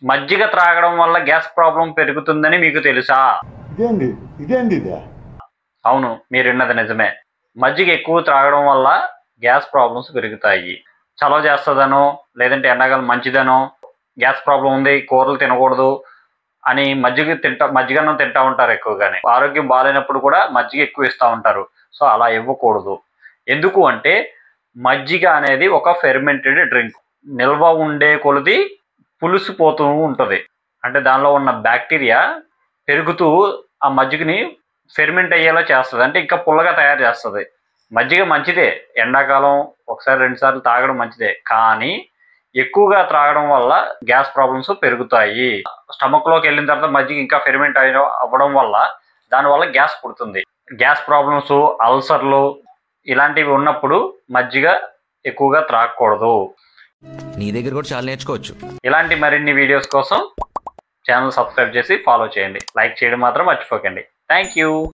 మజ్జిగ త్రాగడం వల్ల గ్యాస్ ప్రాబ్లం పెరుగుతుందని మీకు తెలుసా? ఇదేంది అవును, మీరు విన్నది నిజమే. మజ్జిగ ఎక్కువ త్రాగడం వల్ల గ్యాస్ ప్రాబ్లమ్స్ పెరుగుతాయి. చలవ చేస్తుందనో లేదంటే ఎండాకాలం మంచిదనో గ్యాస్ ప్రాబ్లం ఉంది కూరలు తినకూడదు అని మజ్జిగన్నం తింటా ఉంటారు ఎక్కువగానే. ఆరోగ్యం బాగాలేనప్పుడు కూడా మజ్జిగ ఎక్కువ ఇస్తూ ఉంటారు. సో అలా ఇవ్వకూడదు. ఎందుకు అంటే మజ్జిగ అనేది ఒక ఫెర్మెంటెడ్ డ్రింక్. నిల్వ ఉండే కొలది పులిసిపోతూ ఉంటుంది. అంటే దానిలో ఉన్న బ్యాక్టీరియా పెరుగుతూ ఆ మజ్జిగని ఫెర్మెంట్ అయ్యేలా చేస్తుంది. అంటే ఇంకా పుల్లగా తయారు చేస్తుంది. మజ్జిగ మంచిదే, ఎండాకాలం ఒకసారి 2 సార్లు తాగడం మంచిదే. కానీ ఎక్కువగా త్రాగడం వల్ల గ్యాస్ ప్రాబ్లమ్స్ పెరుగుతాయి. స్టమక్లోకి వెళ్ళిన తర్వాత మజ్జిగ ఇంకా ఫెర్మెంట్ అవ్వడం వల్ల దానివల్ల గ్యాస్ పుడుతుంది. గ్యాస్ ప్రాబ్లమ్స్, అల్సర్లు ఇలాంటివి ఉన్నప్పుడు మజ్జిగ ఎక్కువగా త్రాగకూడదు. నీ దగ్గర కూడా చాలా నేర్చుకోవచ్చు. ఇలాంటి మరిన్ని వీడియోస్ కోసం ఛానల్ సబ్స్క్రైబ్ చేసి ఫాలో చేయండి. లైక్ చేయడం మాత్రం మర్చిపోకండి. Thank you.